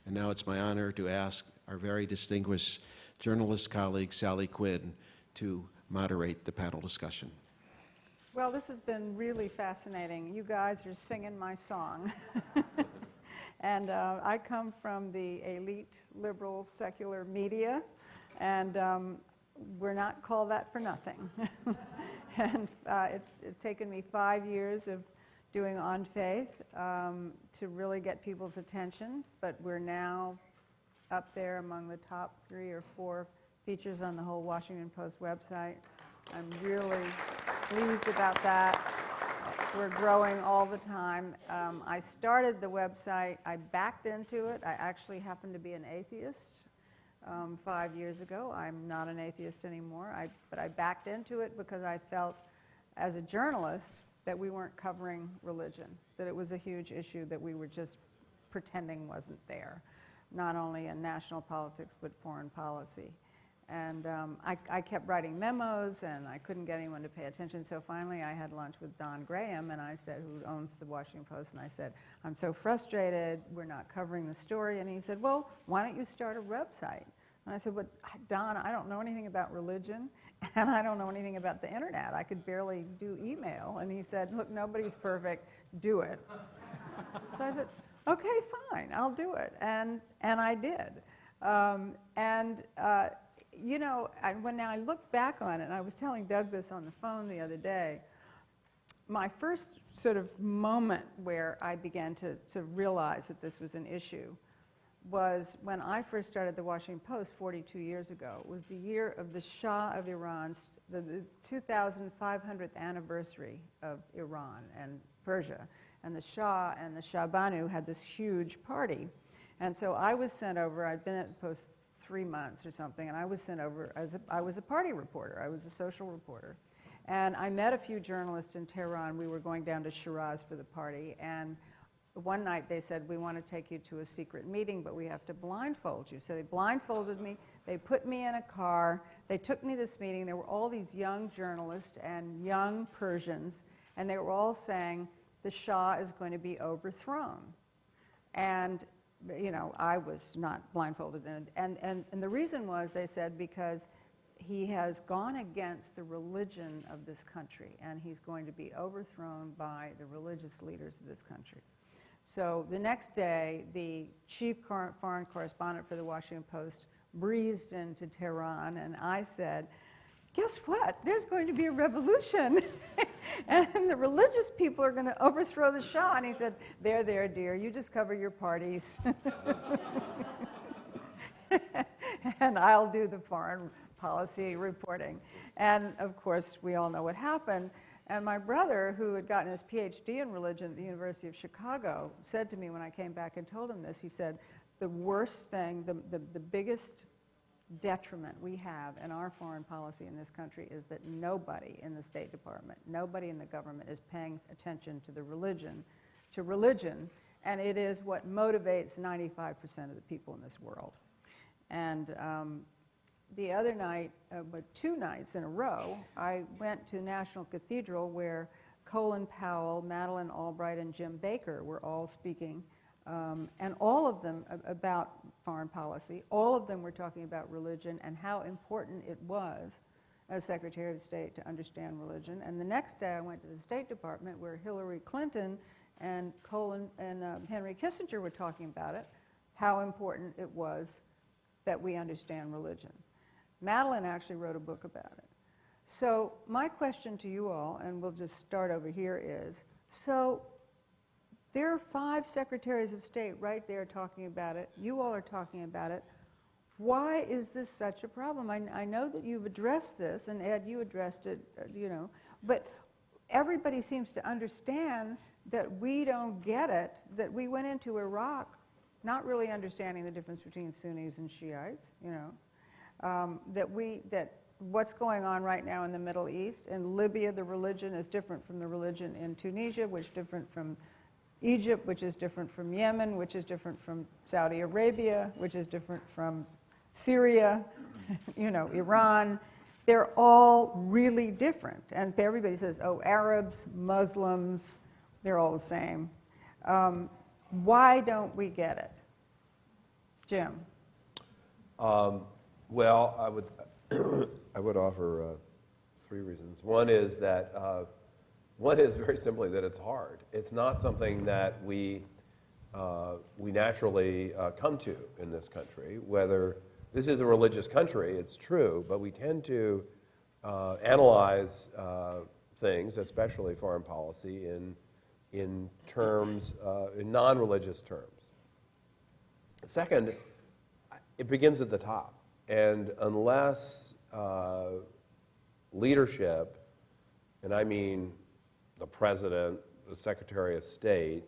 And now it's my honor to ask our very distinguished journalist colleague, Sally Quinn, to moderate the panel discussion. Well, this has been really fascinating. You guys are singing my song. And I come from the elite liberal secular media, and we're not called that for nothing. And it's taken me 5 years of doing On Faith to really get people's attention, but we're now up there among the top 3 or 4 features on the whole Washington Post website. I'm really pleased about that. We're growing all the time. I started the website, I backed into it. I actually happen to be an atheist 5 years ago. I'm not an atheist anymore, but I backed into it because I felt as a journalist that we weren't covering religion, that it was a huge issue that we were just pretending wasn't there, not only in national politics but foreign policy. And I kept writing memos, and I couldn't get anyone to pay attention. So finally, I had lunch with Don Graham, and I said, who owns the Washington Post, and I said, I'm so frustrated, we're not covering the story. And he said, well, why don't you start a website? And I said, but Don, I don't know anything about religion, and I don't know anything about the internet. I could barely do email. And he said, look, nobody's perfect, do it. So I said, okay, fine, I'll do it. And I did. You know, when I look back on it, and I was telling Doug this on the phone the other day, my first sort of moment where I began to realize that this was an issue was when I first started the Washington Post 42 years ago. It was the year of the Shah of Iran's, the 2500th anniversary of Iran and Persia. And the Shah and the Shah Banu had this huge party. And so I was sent over, I'd been at the Post 3 months or something, and I was sent over I was a party reporter. I was a social reporter. And I met a few journalists in Tehran. We were going down to Shiraz for the party, and one night they said, we want to take you to a secret meeting, but we have to blindfold you. So they blindfolded me, they put me in a car, they took me to this meeting. There were all these young journalists and young Persians, and they were all saying, the Shah is going to be overthrown. And you know, I was not blindfolded. And the reason was, they said, because he has gone against the religion of this country, and he's going to be overthrown by the religious leaders of this country. So the next day, the chief foreign correspondent for the Washington Post breezed into Tehran, and I said, guess what? There's going to be a revolution. And the religious people are going to overthrow the Shah. And he said, there, dear, you just cover your parties. And I'll do the foreign policy reporting. And of course, we all know what happened. And my brother, who had gotten his PhD in religion at the University of Chicago, said to me when I came back and told him this, he said, the worst thing, the biggest detriment we have in our foreign policy in this country is that nobody in the State Department, nobody in the government is paying attention to religion, and it is what motivates 95% of the people in this world. And the other night, but 2 nights in a row, I went to National Cathedral where Colin Powell, Madeleine Albright, and Jim Baker were all speaking. And all of them about foreign policy. All of them were talking about religion and how important it was as Secretary of State to understand religion. And the next day I went to the State Department where Hillary Clinton and Henry Kissinger were talking about it, how important it was that we understand religion. Madeleine actually wrote a book about it. So my question to you all, and we'll just start over here, is, so there are 5 secretaries of state right there talking about it. You all are talking about it. Why is this such a problem? I know that you've addressed this, and Ed, you addressed it, you know, but everybody seems to understand that we don't get it, that we went into Iraq not really understanding the difference between Sunnis and Shiites, you know, that what's going on right now in the Middle East. In Libya, the religion is different from the religion in Tunisia, which is different from Egypt, which is different from Yemen, which is different from Saudi Arabia, which is different from Syria, you know, Iran. They're all really different. And everybody says, oh, Arabs, Muslims, they're all the same. Why don't we get it? Jim? Well, I would I would offer 3 reasons. One is very simply that it's hard. It's not something that we naturally come to in this country. Whether this is a religious country, it's true, but we tend to analyze things, especially foreign policy, in terms in non-religious terms. Second, it begins at the top. And unless leadership, and I mean the president, the Secretary of State,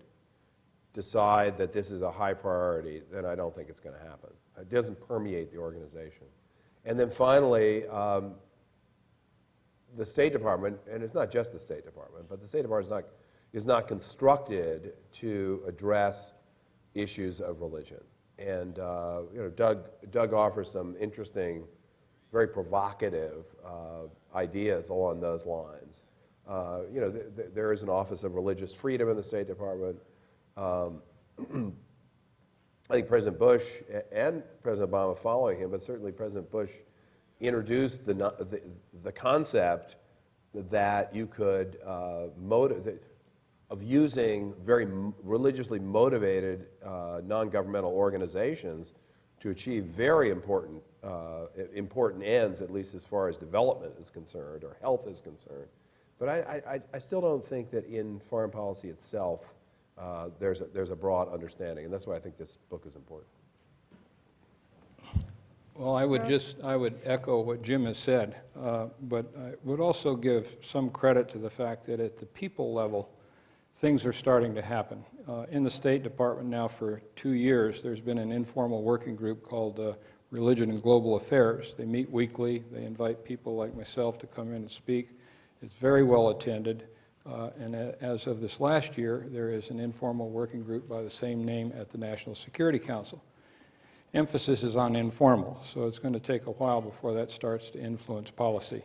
decide that this is a high priority, then I don't think it's going to happen. It doesn't permeate the organization. And then finally, the State Department, and it's not just the State Department, but the State Department is not constructed to address issues of religion. And Doug offers some interesting, very provocative ideas along those lines. There is an Office of Religious Freedom in the State Department. I think President Bush and President Obama following him, but certainly President Bush introduced the concept that you could of using very religiously motivated non-governmental organizations to achieve very important ends, at least as far as development is concerned or health is concerned. But I still don't think that in foreign policy itself there's a broad understanding, and that's why I think this book is important. Well, I would echo what Jim has said, but I would also give some credit to the fact that at the people level, things are starting to happen. In the State Department now for 2 years, there's been an informal working group called Religion and Global Affairs. They meet weekly. They invite people like myself to come in and speak. It's very well attended. And as of this last year, there is an informal working group by the same name at the National Security Council. Emphasis is on informal, so it's going to take a while before that starts to influence policy.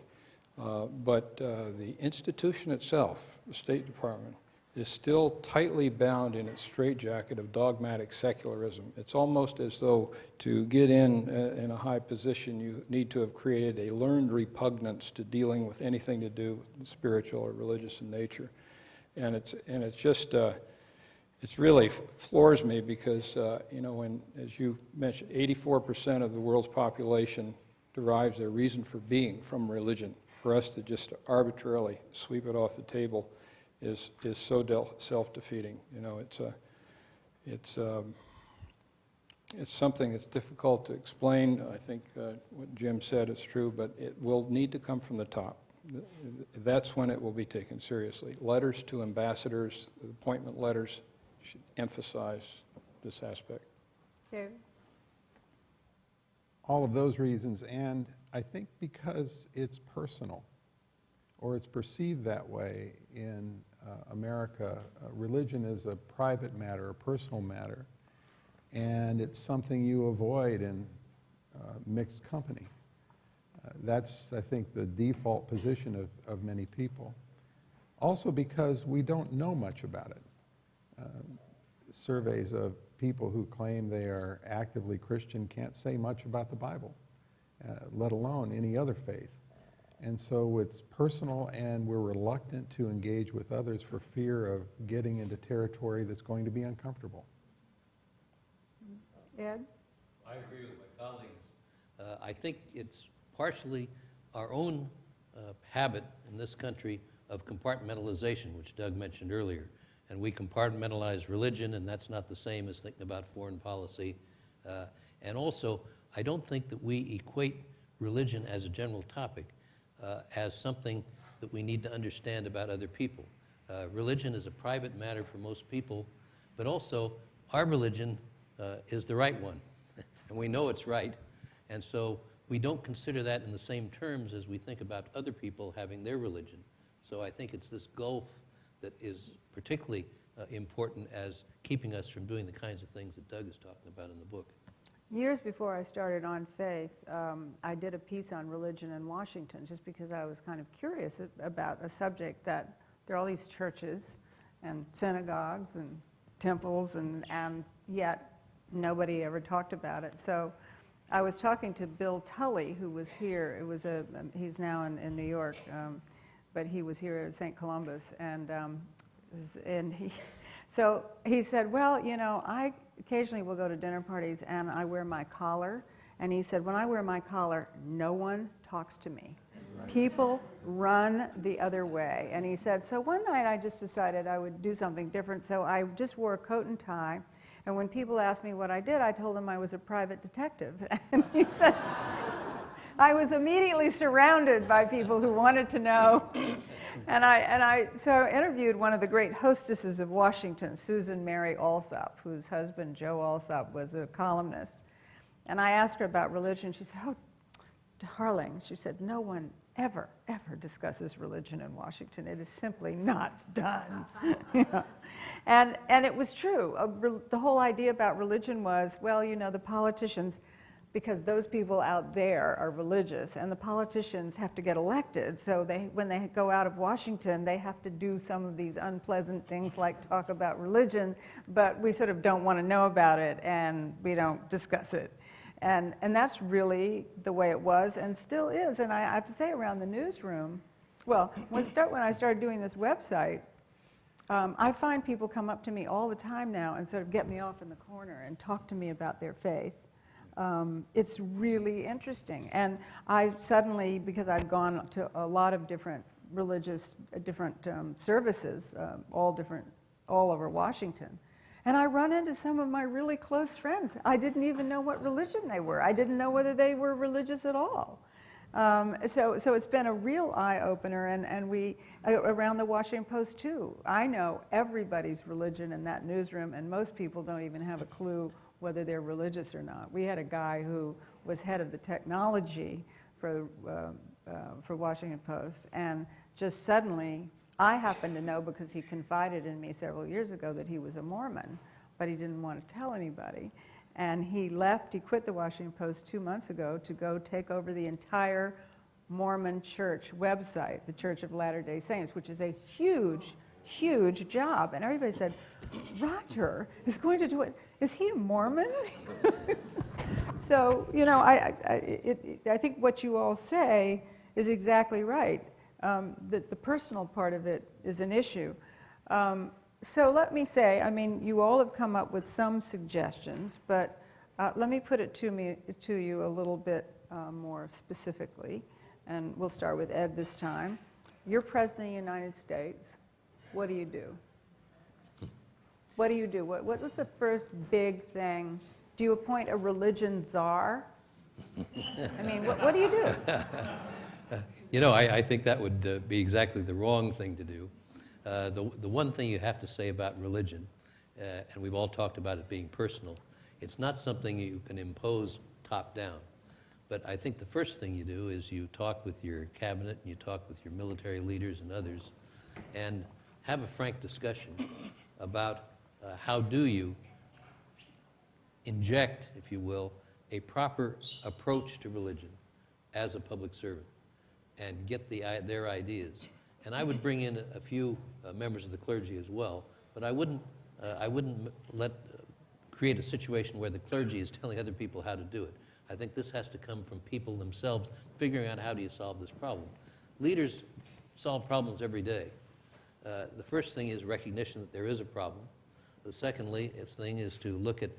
But the institution itself, the State Department, is still tightly bound in its straitjacket of dogmatic secularism. It's almost as though to get in a high position, you need to have created a learned repugnance to dealing with anything to do with spiritual or religious in nature. And it's just, it's really floors me because, when, as you mentioned, 84% of the world's population derives their reason for being from religion. For us to just arbitrarily sweep it off the table is so self-defeating. It's something that's difficult to explain. I think what Jim said is true, but it will need to come from the top. That's when it will be taken seriously. Letters to ambassadors, appointment letters, should emphasize this aspect. David? All of those reasons, and I think because it's personal, or it's perceived that way in America. Religion is a private matter, a personal matter, and it's something you avoid in mixed company. That's, I think, the default position of many people. Also because we don't know much about it. Surveys of people who claim they are actively Christian can't say much about the Bible, let alone any other faith. And so it's personal, and we're reluctant to engage with others for fear of getting into territory that's going to be uncomfortable. Ed? I agree with my colleagues. I think it's partially our own habit in this country of compartmentalization, which Doug mentioned earlier. And we compartmentalize religion, and that's not the same as thinking about foreign policy. And also, I don't think that we equate religion as a general topic as something that we need to understand about other people. Religion is a private matter for most people, but also our religion is the right one, and we know it's right, and so we don't consider that in the same terms as we think about other people having their religion. So I think it's this gulf that is particularly important as keeping us from doing the kinds of things that Doug is talking about in the book. Years before I started On Faith, I did a piece on religion in Washington just because I was kind of curious about a subject that there are all these churches and synagogues and temples and yet nobody ever talked about it. So I was talking to Bill Tully, who was here. He's now in New York, but he was here at St. Columbus, and so he said, well, you know, I occasionally will go to dinner parties and I wear my collar, and he said, when I wear my collar, no one talks to me. People run the other way. And he said, so one night I just decided I would do something different, so I just wore a coat and tie. And when people asked me what I did, I told them I was a private detective. And he said, I was immediately surrounded by people who wanted to know. So I interviewed one of the great hostesses of Washington, Susan Mary Alsop, whose husband, Joe Alsop, was a columnist. And I asked her about religion. She said, oh, darling, she said, no one ever discusses religion in Washington. It is simply not done. You know? And it was true. The whole idea about religion was, well, you know, the politicians, because those people out there are religious, and the politicians have to get elected, so when they go out of Washington, they have to do some of these unpleasant things like talk about religion, but we sort of don't want to know about it, and we don't discuss it. And that's really the way it was and still is. And I have to say, around the newsroom, well, when I started doing this website, I find people come up to me all the time now and sort of get me off in the corner and talk to me about their faith. It's really interesting. And I suddenly, because I've gone to a lot of different religious, services, all over Washington, and I run into some of my really close friends. I didn't even know what religion they were. I didn't know whether they were religious at all. So it's been a real eye-opener, and we, around the Washington Post too, I know everybody's religion in that newsroom, and most people don't even have a clue whether they're religious or not. We had a guy who was head of the technology for Washington Post, and just suddenly, I happened to know because he confided in me several years ago that he was a Mormon, but he didn't want to tell anybody. And he quit the Washington Post 2 months ago to go take over the entire Mormon church website, the Church of Latter-day Saints, which is a huge, huge job. And everybody said, Roger is going to do it. Is he a Mormon? So, you know, I think what you all say is exactly right. That the personal part of it is an issue. So let me say, I mean, you all have come up with some suggestions, but let me put it to you a little bit more specifically, and we'll start with Ed this time. You're President of the United States. What do you do? What do you do? What was the first big thing? Do you appoint a religion czar? I mean, what do you do? You know, I think that would be exactly the wrong thing to do. The one thing you have to say about religion, and we've all talked about it being personal, it's not something you can impose top down. But I think the first thing you do is you talk with your cabinet, and you talk with your military leaders and others, and have a frank discussion about how do you inject, if you will, a proper approach to religion as a public servant, and get their ideas. And I would bring in a few members of the clergy as well, but I wouldn't create a situation where the clergy is telling other people how to do it. I think this has to come from people themselves figuring out how do you solve this problem. Leaders solve problems every day. The first thing is recognition that there is a problem. The second thing is to look at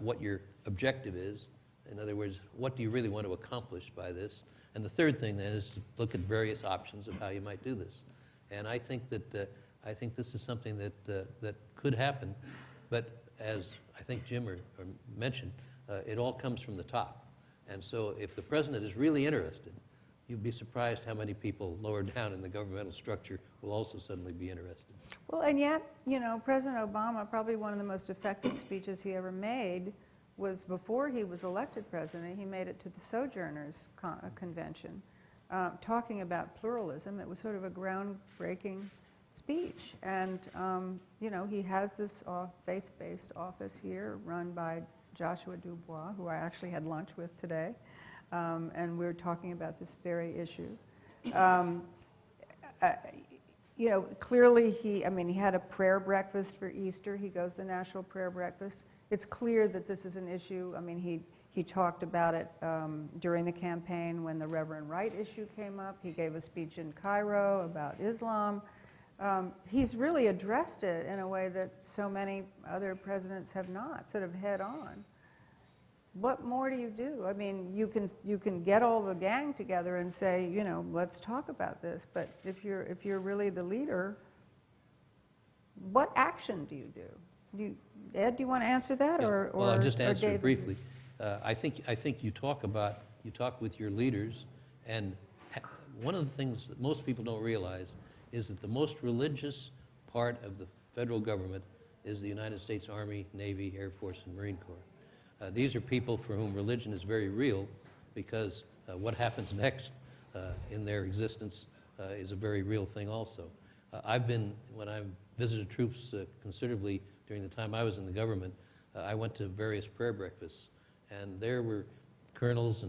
what your objective is. In other words, what do you really want to accomplish by this? And the third thing then is to look at various options of how you might do this. And I think that this is something that could happen, but as I think Jim mentioned, it all comes from the top. And so if the president is really interested, you'd be surprised how many people lower down in the governmental structure will also suddenly be interested. Well, and yet, you know, President Obama, probably one of the most effective speeches he ever made was before he was elected president. He made it to the Sojourners Convention, talking about pluralism. It was sort of a groundbreaking speech. And, you know, he has this faith-based office here run by Joshua Dubois, who I actually had lunch with today. And we were talking about this very issue. You know, clearly he had a prayer breakfast for Easter. He goes to the National Prayer Breakfast. it's clear that this is an issue. I mean, he talked about it during the campaign when the Reverend Wright issue came up. He gave a speech in Cairo about Islam. He's really addressed it in a way that so many other presidents have not, sort of head on. What more do you do? I mean, you can get all the gang together and say, you know, let's talk about this. But if you're really the leader, what action do you do? Ed, do you want to answer that, Yeah. or well, I'll just answer David? it briefly. I think you talk with your leaders, and one of the things that most people don't realize is that the most religious part of the federal government is the United States Army, Navy, Air Force, and Marine Corps. These are people for whom religion is very real, because what happens next in their existence is a very real thing also. When I visited troops considerably during the time I was in the government, I went to various prayer breakfasts, and there were colonels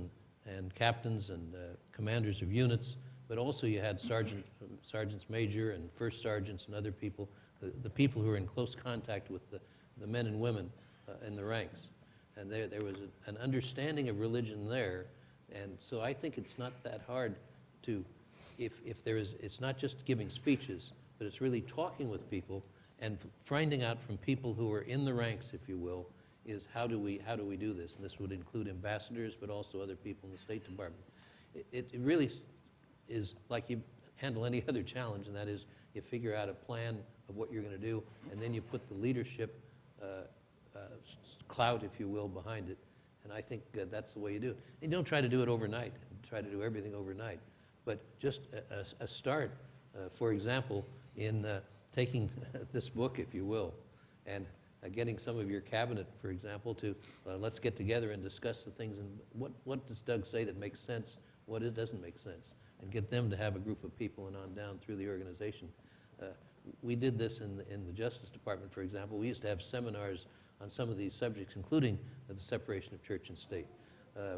and captains and commanders of units, but also you had sergeants major and first sergeants and other people, the people who were in close contact with the men and women in the ranks. And there was an understanding of religion there, and so I think it's not that hard to, it's not just giving speeches, but it's really talking with people and finding out from people who are in the ranks, if you will, is how do we do this? And this would include ambassadors, but also other people in the State Department. It really is like you handle any other challenge, and that is you figure out a plan of what you're going to do, and then you put the leadership clout, if you will, behind it. And I think that's the way you do it. And don't try to do it overnight, and try to do everything overnight, but just a start, for example, in taking this book, if you will, and getting some of your cabinet, for example, to let's get together and discuss the things, and what does Doug say that makes sense, what it doesn't make sense, and get them to have a group of people and on down through the organization. We did this in the Justice Department, for example. We used to have seminars on some of these subjects, including the separation of church and state.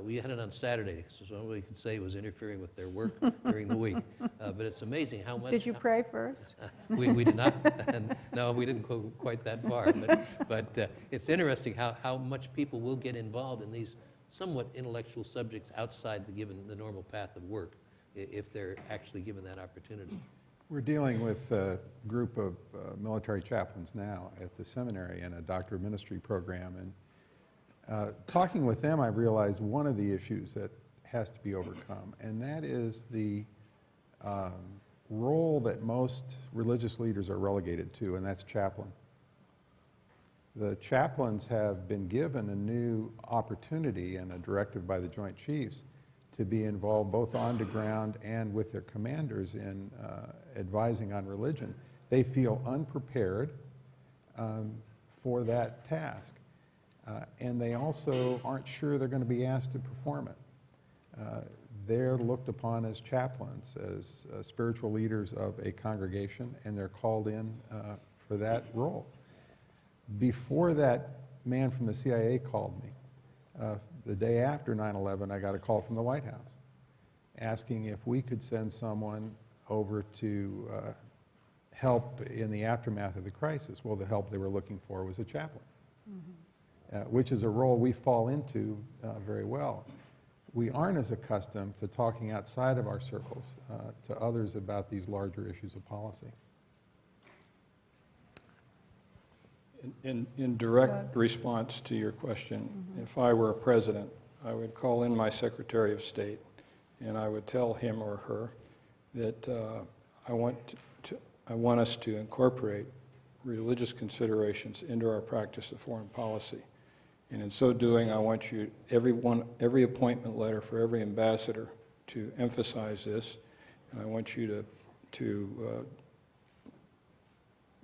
We had it on Saturday, so nobody could say it was interfering with their work during the week. But it's amazing how much... Did you pray first? We did not. No, we didn't go quite that far. But it's interesting how much people will get involved in these somewhat intellectual subjects outside the normal path of work, if they're actually given that opportunity. We're dealing with a group of military chaplains now at the seminary in a Doctor of Ministry program, and talking with them, I realized one of the issues that has to be overcome, and that is the role that most religious leaders are relegated to, and that's chaplain. The chaplains have been given a new opportunity and a directive by the Joint Chiefs to be involved both on the ground and with their commanders in advising on religion. They feel unprepared for that task. And they also aren't sure they're going to be asked to perform it. They're looked upon as chaplains, as spiritual leaders of a congregation, and they're called in for that role. Before that man from the CIA called me, the day after 9/11, I got a call from the White House asking if we could send someone over to help in the aftermath of the crisis. Well, the help they were looking for was a chaplain, which is a role we fall into very well. We aren't as accustomed to talking outside of our circles to others about these larger issues of policy. In direct response to your question, if I were a president, I would call in my Secretary of State and I would tell him or her that I want us to incorporate religious considerations into our practice of foreign policy. And in so doing, I want you, every appointment letter for every ambassador to emphasize this, and I want you to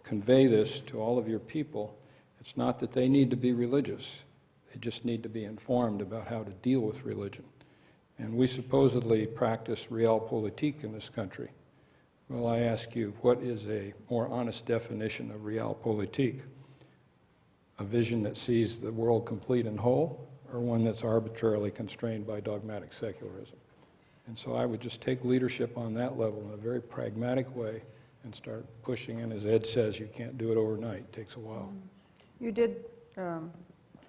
convey this to all of your people. It's not that they need to be religious. They just need to be informed about how to deal with religion. And we supposedly practice realpolitik in this country. Well, I ask you, what is a more honest definition of realpolitik? A vision that sees the world complete and whole, or one that's arbitrarily constrained by dogmatic secularism? And so I would just take leadership on that level in a very pragmatic way and start pushing in. As Ed says, you can't do it overnight. It takes a while. You did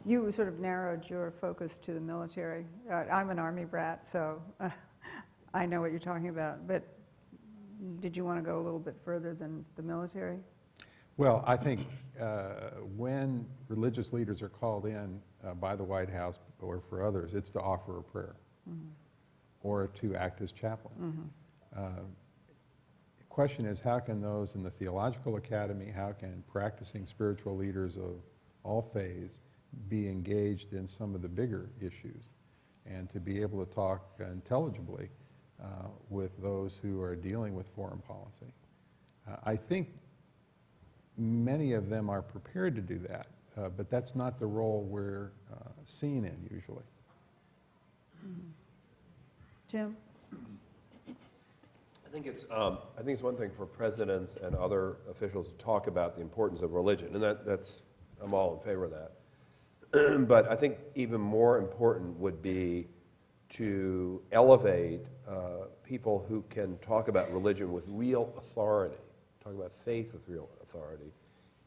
You sort of narrowed your focus to the military. I'm an Army brat, so I know what you're talking about. But did you want to go a little bit further than the military? Well, I think when religious leaders are called in by the White House or for others, it's to offer a prayer or to act as chaplain. The question is, how can those in the theological academy, how can practicing spiritual leaders of all faiths be engaged in some of the bigger issues and to be able to talk intelligibly with those who are dealing with foreign policy? I think many of them are prepared to do that, but that's not the role we're seen in usually. Jim? I think it's one thing for presidents and other officials to talk about the importance of religion, and I'm all in favor of that. But I think even more important would be to elevate people who can talk about religion with real authority, talk about faith with real authority,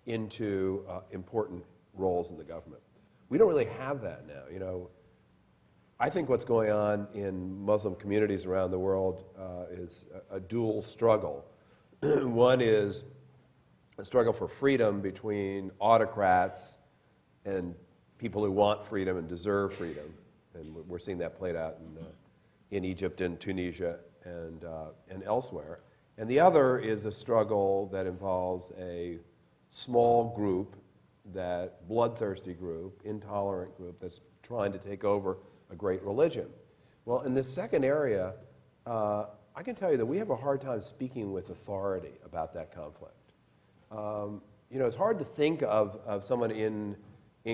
into important roles in the government. We don't really have that now. You know, I think what's going on in Muslim communities around the world is a dual struggle. One is a struggle for freedom between autocrats and people who want freedom and deserve freedom, and we're seeing that played out in Egypt and Tunisia and elsewhere. And the other is a struggle that involves a small group, that bloodthirsty group, intolerant group that's trying to take over a great religion. Well, in this second area, I can tell you that we have a hard time speaking with authority about that conflict. You know, it's hard to think of someone in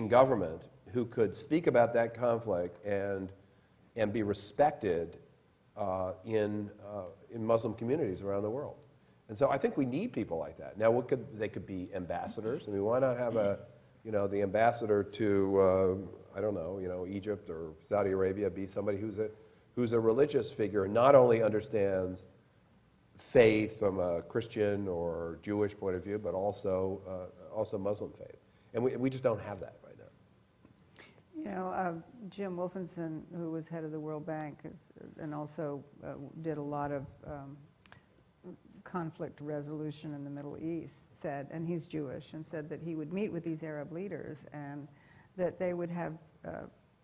government who could speak about that conflict and be respected in Muslim communities around the world. And so I think we need people like that. Now, they could be ambassadors. I mean, why not have the ambassador to I don't know, Egypt or Saudi Arabia be somebody who's a religious figure and not only understands faith from a Christian or Jewish point of view, but also Muslim faith. And we just don't have that right now. You know, Jim Wolfenson, who was head of the World Bank and also did a lot of conflict resolution in the Middle East, said, and he's Jewish, and said that he would meet with these Arab leaders and that they would have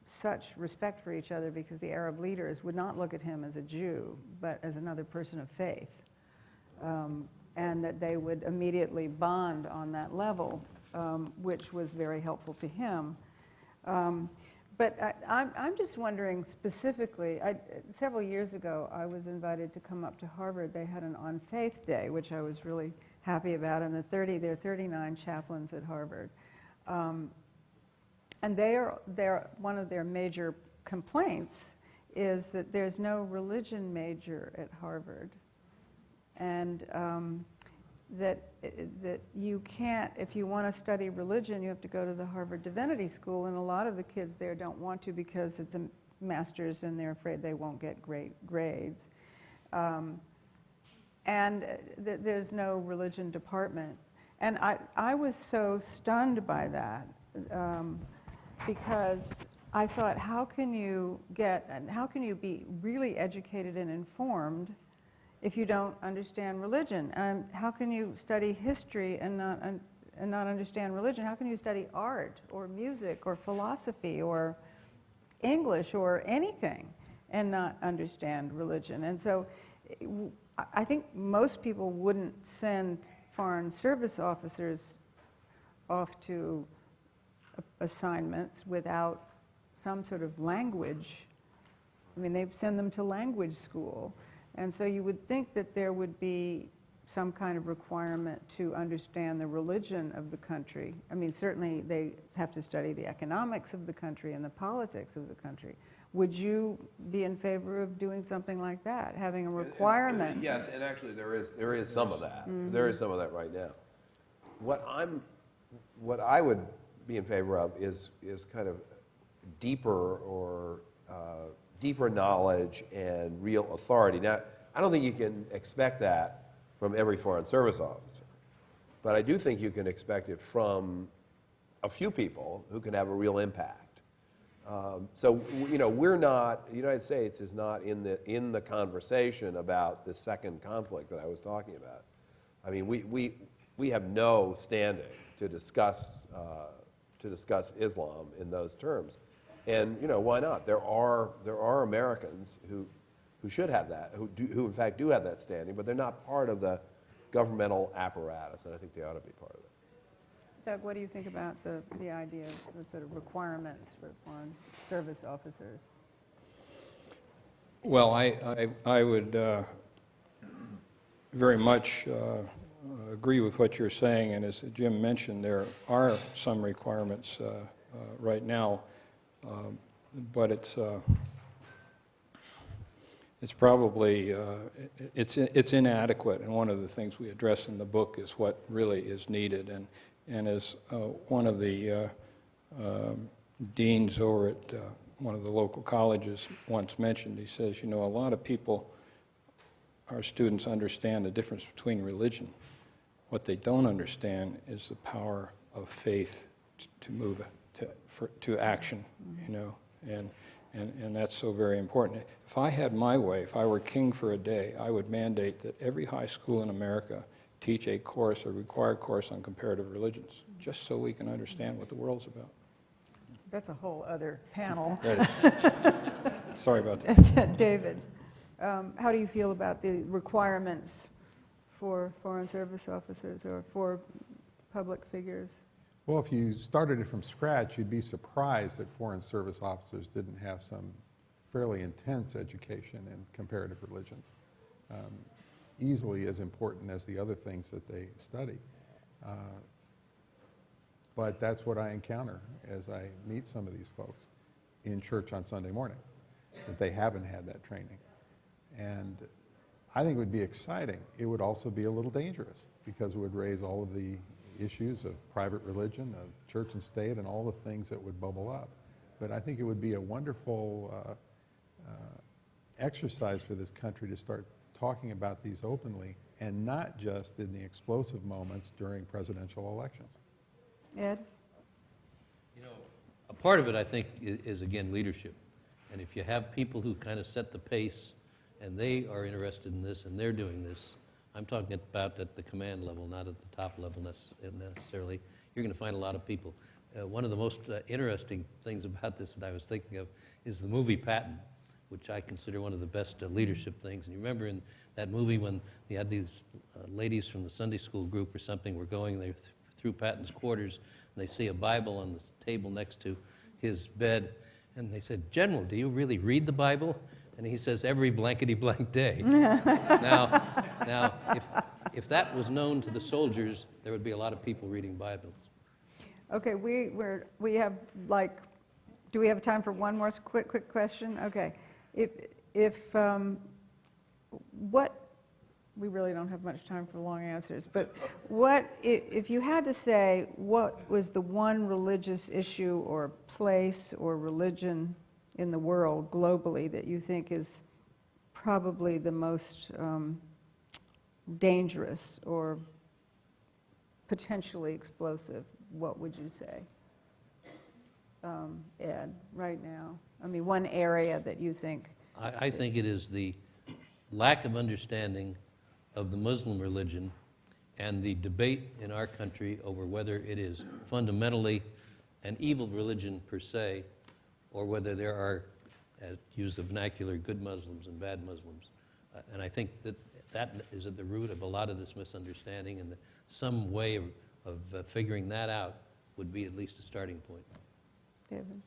such respect for each other because the Arab leaders would not look at him as a Jew, but as another person of faith, and that they would immediately bond on that level, which was very helpful to him. But I'm just wondering specifically, several years ago I was invited to come up to Harvard. They had an On Faith Day, which I was really happy about, and there are 39 chaplains at Harvard. And one of their major complaints is that there's no religion major at Harvard, and that you can't, if you want to study religion, you have to go to the Harvard Divinity School, and a lot of the kids there don't want to because it's a master's and they're afraid they won't get great grades. And there's no religion department. And I was so stunned by that because I thought, how can you be really educated and informed if you don't understand religion? How can you study history and not understand religion? How can you study art or music or philosophy or English or anything and not understand religion? And so I think most people wouldn't send foreign service officers off to assignments without some sort of language. I mean, they send them to language school. And so you would think that there would be some kind of requirement to understand the religion of the country. I mean, certainly they have to study the economics of the country and the politics of the country. Would you be in favor of doing something like that, having a requirement? Yes, and actually there is some of that. Mm-hmm. There is some of that right now. What I would be in favor of is kind of deeper knowledge and real authority. Now, I don't think you can expect that from every foreign service officer, but I do think you can expect it from a few people who can have a real impact. So, you know, we're not, the United States is not in the conversation about the second conflict that I was talking about. I mean, we have no standing to discuss Islam in those terms. And, you know, why not? There are Americans who should have that, who in fact do have that standing, but they're not part of the governmental apparatus, and I think they ought to be part of it. Doug, what do you think about the idea of the sort of requirements for foreign service officers? Well, I would very much agree with what you're saying, and as Jim mentioned, there are some requirements right now, but it's probably it's inadequate, and one of the things we address in the book is what really is needed. And as one of the deans over at one of the local colleges once mentioned, he says, you know, a lot of people, our students, understand the difference between religion. What they don't understand is the power of faith to move to action, you know, and that's so very important. If I had my way, if I were king for a day, I would mandate that every high school in America teach a course, a required course on comparative religions, just so we can understand what the world's about. That's a whole other panel. That is. Sorry about that. David, how do you feel about the requirements for foreign service officers or for public figures? Well, if you started it from scratch, you'd be surprised that foreign service officers didn't have some fairly intense education in comparative religions. Easily as important as the other things that they study. But that's what I encounter as I meet some of these folks in church on Sunday morning, that they haven't had that training. And I think it would be exciting. It would also be a little dangerous because it would raise all of the issues of private religion, of church and state, and all the things that would bubble up. But I think it would be a wonderful exercise for this country to start talking about these openly, and not just in the explosive moments during presidential elections. Ed? You know, a part of it, I think, is again, leadership. And if you have people who kind of set the pace, and they are interested in this, and they're doing this, I'm talking about at the command level, not at the top level necessarily, you're going to find a lot of people. One of the most interesting things about this that I was thinking of is the movie Patton, which I consider one of the best leadership things. And you remember in that movie when you had these ladies from the Sunday school group or something were going there through Patton's quarters, and they see a Bible on the table next to his bed, and they said, "General, do you really read the Bible?" And he says, "Every blankety-blank day." Now, if that was known to the soldiers, there would be a lot of people reading Bibles. Okay, we have like, do we have time for one more quick question? Okay. We really don't have much time for long answers, but if you had to say what was the one religious issue or place or religion in the world globally that you think is probably the most dangerous or potentially explosive, what would you say, Ed, right now? I mean, one area that you think... I think it is the lack of understanding of the Muslim religion and the debate in our country over whether it is fundamentally an evil religion per se, or whether there are, to use the vernacular, good Muslims and bad Muslims. And I think that is at the root of a lot of this misunderstanding, and some way of figuring that out would be at least a starting point. David?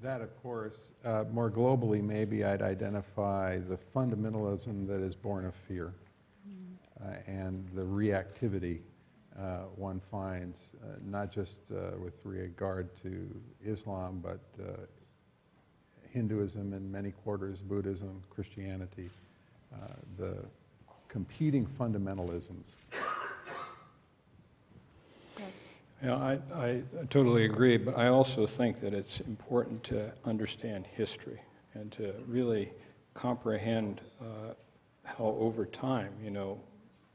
That, of course, more globally, maybe I'd identify the fundamentalism that is born of fear and the reactivity one finds, not just with regard to Islam, but Hinduism in many quarters, Buddhism, Christianity, the competing fundamentalisms. Yeah, I totally agree, but I also think that it's important to understand history and to really comprehend how over time,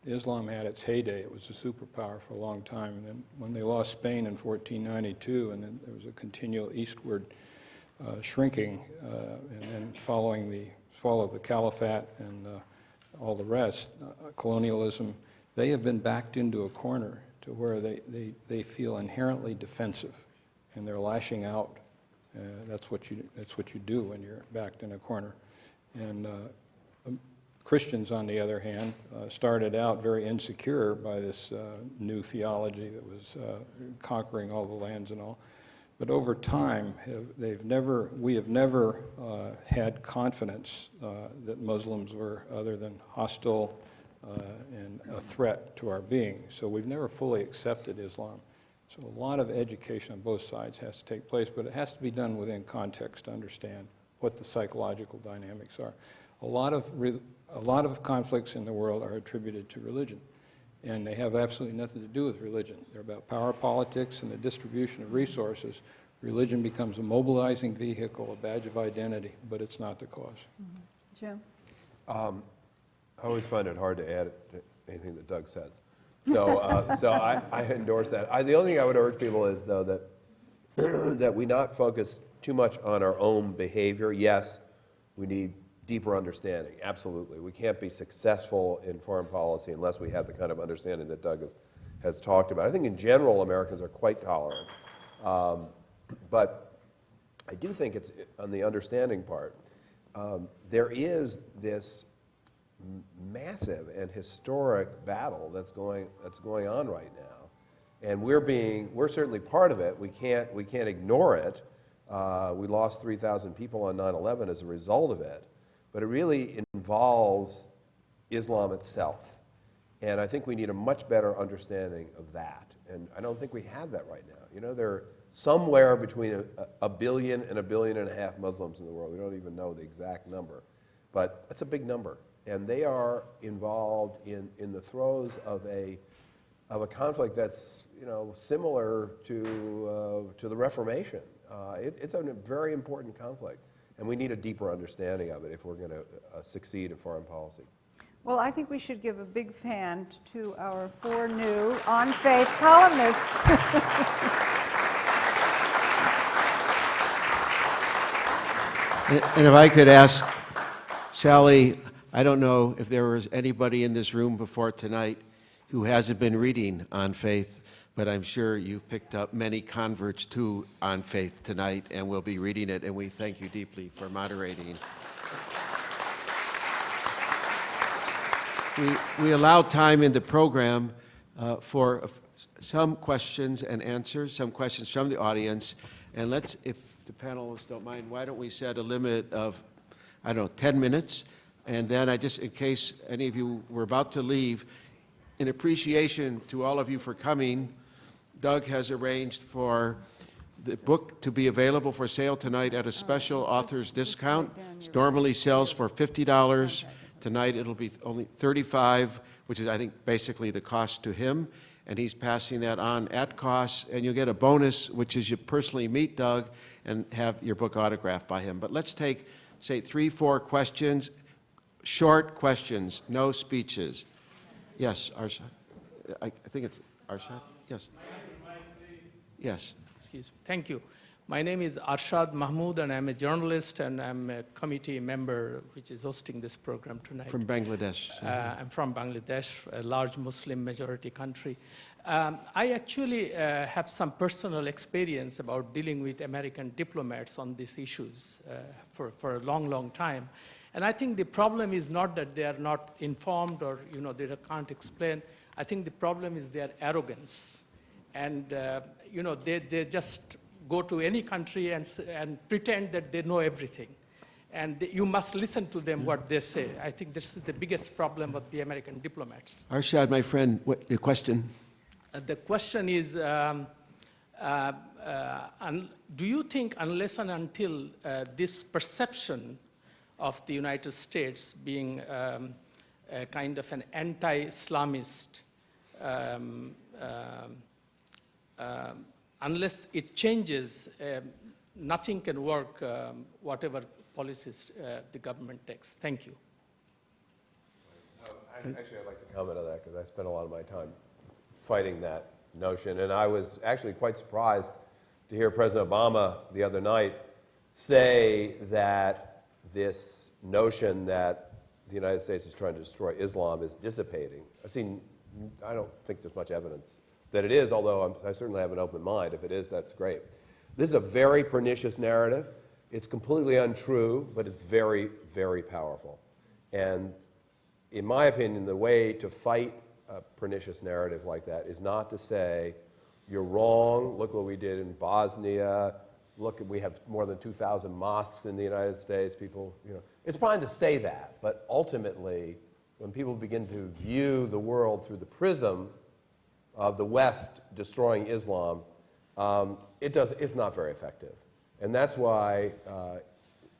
Islam had its heyday. It was a superpower for a long time. And then when they lost Spain in 1492, and then there was a continual eastward shrinking, and then following the fall of the caliphate and all the rest, colonialism, they have been backed into a corner to where they feel inherently defensive, and they're lashing out. That's what you do when you're backed in a corner. And Christians, on the other hand, started out very insecure by this new theology that was conquering all the lands and all. But over time, we have never had confidence that Muslims were other than hostile and a threat to our being. So we've never fully accepted Islam. So a lot of education on both sides has to take place, but it has to be done within context to understand what the psychological dynamics are. A lot of conflicts in the world are attributed to religion, and they have absolutely nothing to do with religion. They're about power politics and the distribution of resources. Religion becomes a mobilizing vehicle, a badge of identity, but it's not the cause. Jim? I always find it hard to add to anything that Doug says. So I endorse that. The only thing I would urge people is, though, that that we not focus too much on our own behavior. Yes, we need deeper understanding, absolutely. We can't be successful in foreign policy unless we have the kind of understanding that Doug has talked about. I think in general Americans are quite tolerant. But I do think it's on the understanding part. There is this massive and historic battle that's going on right now, and we're certainly part of it. We can't ignore it. We lost 3,000 people on 9/11 as a result of it, but it really involves Islam itself, and I think we need a much better understanding of that. And I don't think we have that right now. You know, there are somewhere between a billion and 1.5 billion Muslims in the world. We don't even know the exact number, but that's a big number. And they are involved in the throes of a conflict that's, you know, similar to the Reformation. It's a very important conflict, and we need a deeper understanding of it if we're going to succeed in foreign policy. Well, I think we should give a big fan to our 4 new on-faith columnists. And if I could ask Sally, I don't know if there was anybody in this room before tonight who hasn't been reading On Faith, but I'm sure you've picked up many converts to On Faith tonight and will be reading it, and we thank you deeply for moderating. We allow time in the program for some questions and answers, some questions from the audience, and let's, if the panelists don't mind, why don't we set a limit of, I don't know, 10 minutes? And then I just, in case any of you were about to leave, in appreciation to all of you for coming, Doug has arranged for the book to be available for sale tonight at a special author's discount. It normally sells for $50. Tonight it'll be only $35, which is, I think, basically the cost to him. And he's passing that on at cost. And you'll get a bonus, which is you personally meet Doug and have your book autographed by him. But let's take, say, 3-4 questions. Short questions, no speeches. Yes, Arshad. I think it's Arshad. Yes. Yes. Excuse me. Thank you. My name is Arshad Mahmood, and I'm a journalist, and I'm a committee member which is hosting this program tonight. From Bangladesh. I'm from Bangladesh, a large Muslim majority country. I actually have some personal experience about dealing with American diplomats on these issues for a long, long time. And I think the problem is not that they are not informed or, you know, they can't explain. I think the problem is their arrogance. And, you know, they just go to any country and pretend that they know everything. And you must listen to them what they say. I think this is the biggest problem with the American diplomats. Arshad, my friend, what your question? The question is, do you think unless and until this perception of the United States being a kind of an anti-Islamist, unless it changes, nothing can work, whatever policies the government takes. Thank you. Actually, I'd like to comment on that because I spent a lot of my time fighting that notion. And I was actually quite surprised to hear President Obama the other night say that this notion that the United States is trying to destroy Islam is dissipating. I don't think there's much evidence that it is, although I certainly have an open mind. If it is, that's great. This is a very pernicious narrative. It's completely untrue, but it's very, very powerful. And in my opinion, the way to fight a pernicious narrative like that is not to say, you're wrong, look what we did in Bosnia, look, we have more than 2,000 mosques in the United States, people, It's fine to say that, but ultimately, when people begin to view the world through the prism of the West destroying Islam, it's not very effective. And that's why,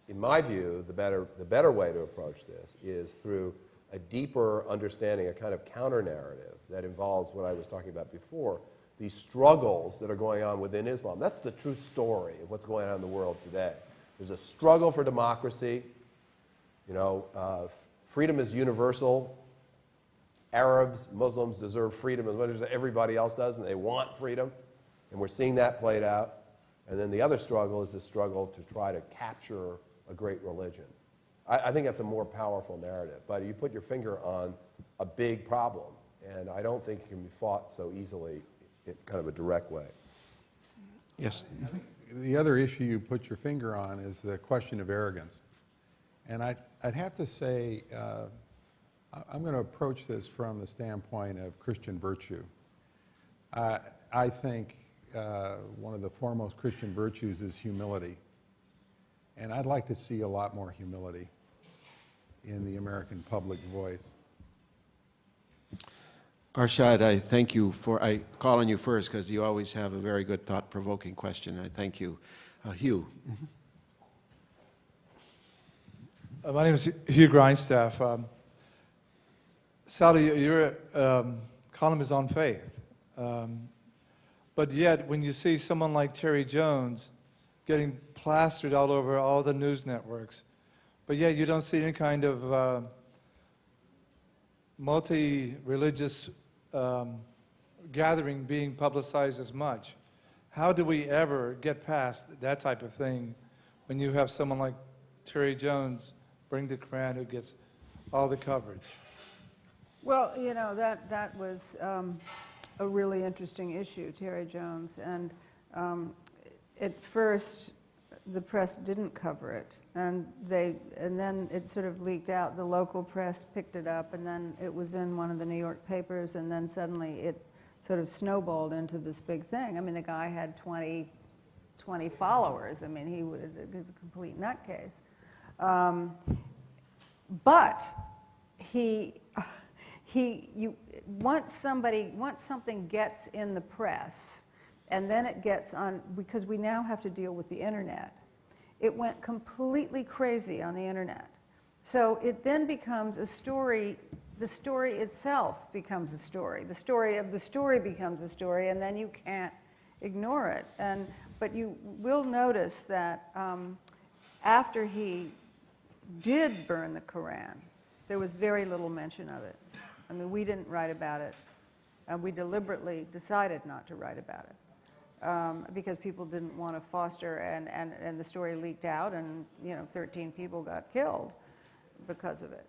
in my view, the better way to approach this is through a deeper understanding, a kind of counter-narrative that involves what I was talking about before, these struggles that are going on within Islam. That's the true story of what's going on in the world today. There's a struggle for democracy. Freedom is universal. Arabs, Muslims deserve freedom as much as everybody else does, and they want freedom. And we're seeing that played out. And then the other struggle is the struggle to try to capture a great religion. I think that's a more powerful narrative. But you put your finger on a big problem, and I don't think it can be fought so easily in kind of a direct way. Yes. The other issue you put your finger on is the question of arrogance. And I'd have to say, I'm going to approach this from the standpoint of Christian virtue. I think one of the foremost Christian virtues is humility. And I'd like to see a lot more humility in the American public voice. Arshad, I thank you I call on you first because you always have a very good thought-provoking question, and I thank you. Hugh. My name is Hugh Grindstaff. Sally, your column is on faith. But yet, when you see someone like Terry Jones getting plastered all over all the news networks, but yet you don't see any kind of multi-religious gathering being publicized as much. How do we ever get past that type of thing when you have someone like Terry Jones bring the Quran who gets all the coverage? Well, that was a really interesting issue, Terry Jones. And at first, the press didn't cover it. And then it sort of leaked out. The local press picked it up, and then it was in one of the New York papers, and then suddenly it sort of snowballed into this big thing. I mean, the guy had 20 followers. I mean, he was a complete nutcase. But once something gets in the press, and then it gets on, because we now have to deal with the internet, it went completely crazy on the internet. So it then becomes a story, the story itself becomes a story. The story of the story becomes a story, and then you can't ignore it. But you will notice that after he did burn the Quran, there was very little mention of it. I mean, we didn't write about it. We deliberately decided not to write about it because people didn't want to foster, and the story leaked out, and 13 people got killed because of it.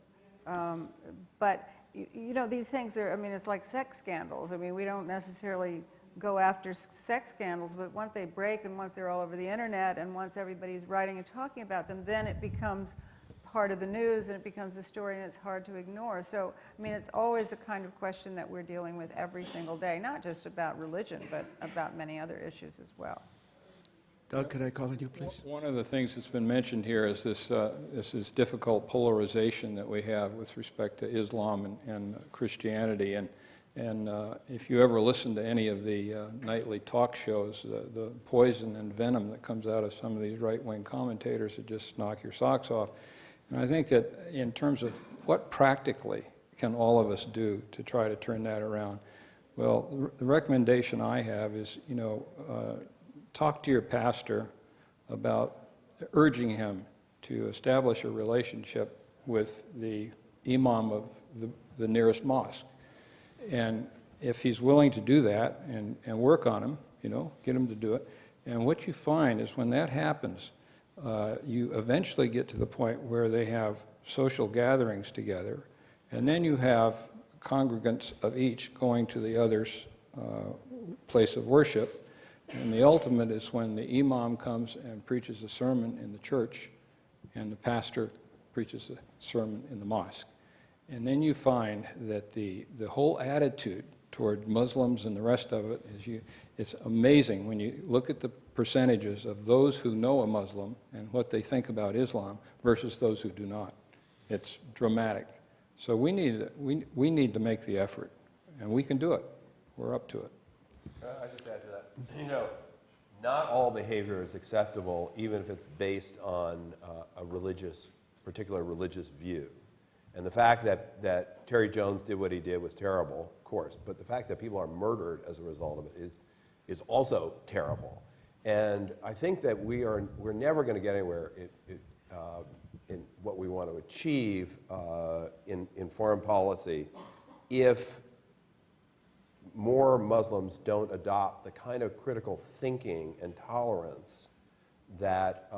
But these things are, I mean, it's like sex scandals. I mean, we don't necessarily go after sex scandals, but once they break and once they're all over the internet and once everybody's writing and talking about them, then it becomes part of the news and it becomes a story and it's hard to ignore. So, I mean, it's always a kind of question that we're dealing with every single day, not just about religion, but about many other issues as well. Doug, can I call on you, please? One of the things that's been mentioned here is this difficult polarization that we have with respect to Islam and Christianity. And if you ever listen to any of the nightly talk shows, the poison and venom that comes out of some of these right-wing commentators that just knock your socks off. And I think that in terms of what practically can all of us do to try to turn that around, well, the recommendation I have is, talk to your pastor about urging him to establish a relationship with the imam of the nearest mosque. And if he's willing to do that and work on him, get him to do it, and what you find is when that happens, you eventually get to the point where they have social gatherings together, and then you have congregants of each going to the other's place of worship, and the ultimate is when the imam comes and preaches a sermon in the church, and the pastor preaches a sermon in the mosque. And then you find that the whole attitude toward Muslims and the rest of it it's amazing when you look at the percentages of those who know a Muslim and what they think about Islam versus those who do not. It's dramatic. So we need to make the effort, and we can do it. We're up to it. I just add to that. Not all behavior is acceptable, even if it's based on a particular religious view. And the fact that Terry Jones did what he did was terrible, of course, but the fact that people are murdered as a result of it is also terrible. And I think that we're never going to get anywhere in what we want to achieve in foreign policy if more Muslims don't adopt the kind of critical thinking and tolerance that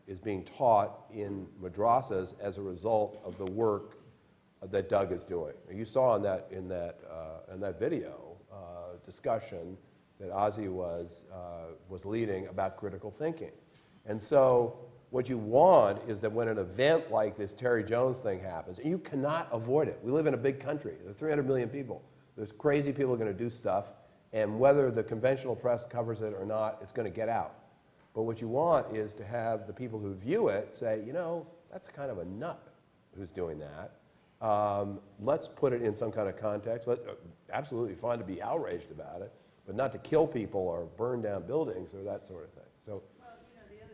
is being taught in madrasas as a result of the work that Doug is doing. You saw in that video discussion that Ozzy was leading about critical thinking. And so what you want is that when an event like this Terry Jones thing happens, and you cannot avoid it. We live in a big country. There are 300 million people. There's crazy people going to do stuff, and whether the conventional press covers it or not, it's going to get out. But what you want is to have the people who view it say, that's kind of a nut who's doing that. Let's put it in some kind of context. Absolutely fine to be outraged about it, but not to kill people or burn down buildings or that sort of thing. So,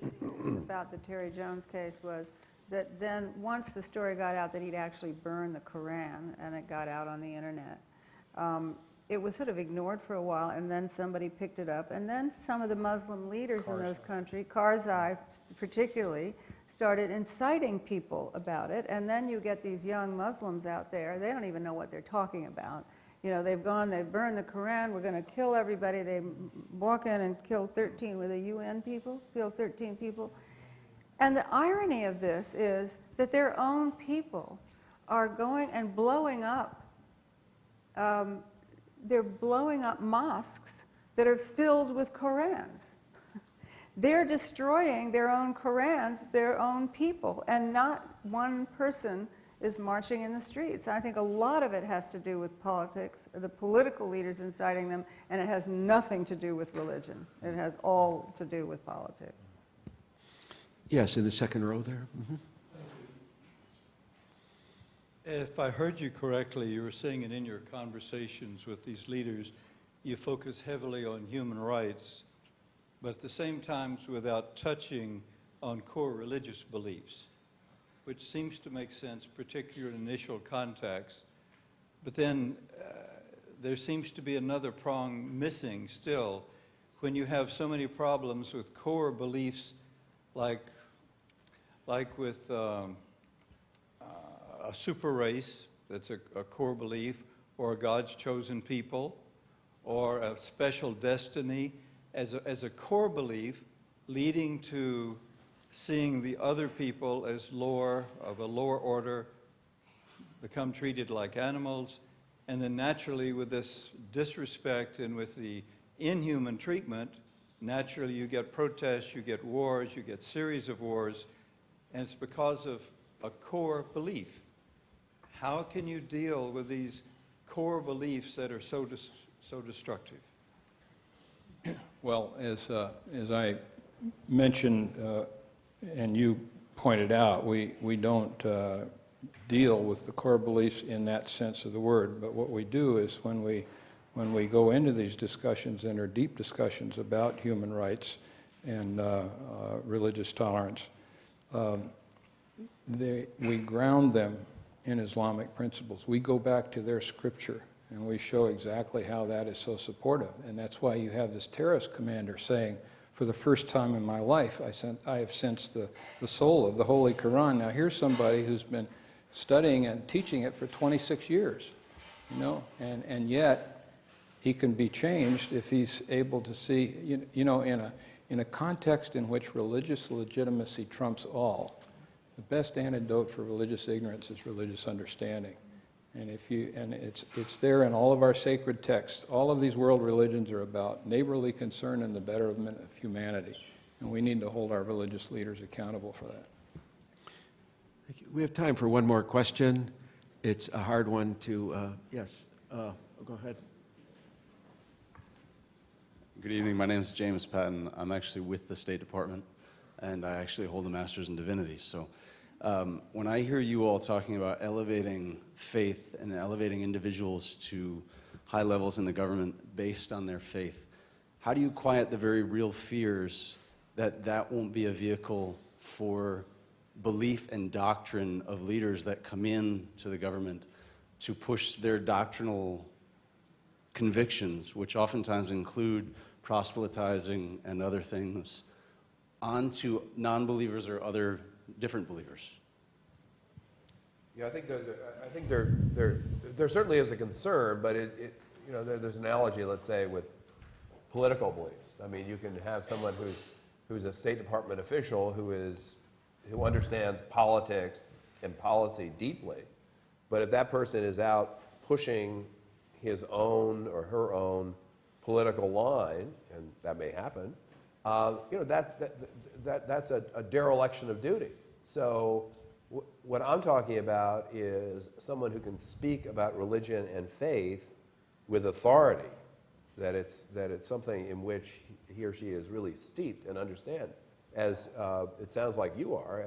the other thing about the Terry Jones case was that then once the story got out that he'd actually burned the Koran and it got out on the internet, it was sort of ignored for a while, and then somebody picked it up, and then some of the Muslim leaders in those countries, Karzai particularly, started inciting people about it, and then you get these young Muslims out there, they don't even know what they're talking about. They've burned the Koran, we're going to kill everybody. They walk in and kill 13, were they UN people? Kill 13 people. And the irony of this is that their own people are going and blowing up they're blowing up mosques that are filled with Korans. They're destroying their own Korans, their own people, and not one person is marching in the streets. I think a lot of it has to do with politics, the political leaders inciting them, and it has nothing to do with religion. It has all to do with politics. Yes, in the second row there. Mm-hmm. If I heard you correctly, you were saying it in your conversations with these leaders, you focus heavily on human rights, but at the same time without touching on core religious beliefs, which seems to make sense, particularly in initial context. But then there seems to be another prong missing still when you have so many problems with core beliefs like with a super race, that's a core belief, or God's chosen people, or a special destiny as a core belief leading to seeing the other people as of a lower order, become treated like animals, and then naturally with this disrespect and with the inhuman treatment, naturally you get protests, you get wars, you get series of wars, and it's because of a core belief. How can you deal with these core beliefs that are so destructive? Well, as I mentioned and you pointed out, we don't deal with the core beliefs in that sense of the word, but what we do is when we go into these discussions and are deep discussions about human rights and religious tolerance, we ground them in Islamic principles. We go back to their scripture and we show exactly how that is so supportive. And that's why you have this terrorist commander saying, for the first time in my life, I have sensed the soul of the Holy Quran. Now here's somebody who's been studying and teaching it for 26 years, you know, and yet he can be changed if he's able to see, you know, in a context in which religious legitimacy trumps all. The best antidote for religious ignorance is religious understanding. And it's there in all of our sacred texts. All of these world religions are about neighborly concern and the betterment of humanity. And we need to hold our religious leaders accountable for that. Thank you. We have time for one more question. It's a hard one to, yes, go ahead. Good evening. My name is James Patton. I'm actually with the State Department, and I actually hold a master's in divinity. So when I hear you all talking about elevating faith and elevating individuals to high levels in the government based on their faith, how do you quiet the very real fears that that won't be a vehicle for belief and doctrine of leaders that come in to the government to push their doctrinal convictions, which oftentimes include proselytizing and other things, onto non-believers or other different believers? Yeah, I think there certainly is a concern, but you know, there's an analogy, let's say, with political beliefs. I mean, you can have someone who's a State Department official who understands politics and policy deeply, but if that person is out pushing his own or her own political line, and that may happen, you know, that's a dereliction of duty. So what I'm talking about is someone who can speak about religion and faith with authority, that it's something in which he or she is really steeped and understand, as it sounds like you are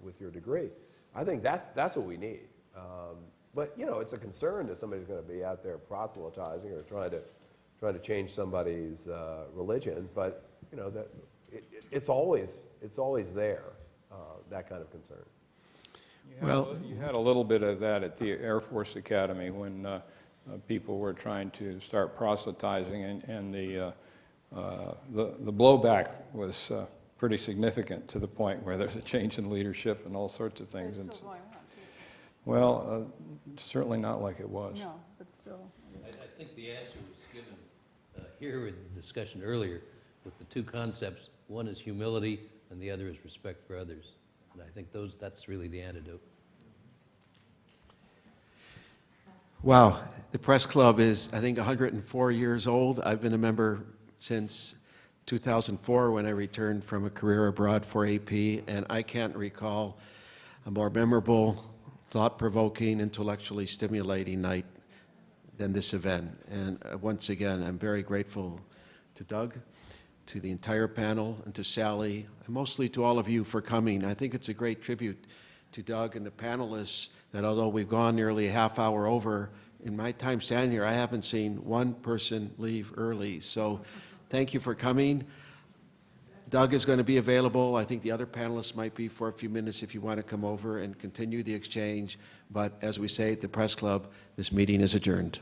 with your degree. I think that's what we need. But you know, it's a concern that somebody's going to be out there proselytizing or trying to change somebody's religion. But you know, that it's always there, that kind of concern. You had a little bit of that at the Air Force Academy when people were trying to start proselytizing, and the blowback was pretty significant, to the point where there's a change in leadership and all sorts of things. It's still going on, too. Well, certainly not like it was. No, but still. I think the answer was given here in the discussion earlier with the two concepts. One is humility, and the other is respect for others. And I think that's really the antidote. Wow, the Press Club is, I think, 104 years old. I've been a member since 2004 when I returned from a career abroad for AP, and I can't recall a more memorable, thought-provoking, intellectually stimulating night than this event. And once again, I'm very grateful to Doug, to the entire panel, and to Sally, and mostly to all of you for coming. I think it's a great tribute to Doug and the panelists that although we've gone nearly a half hour over, in my time standing here, I haven't seen one person leave early. So thank you for coming. Doug is going to be available. I think the other panelists might be for a few minutes if you want to come over and continue the exchange. But as we say at the Press Club, this meeting is adjourned.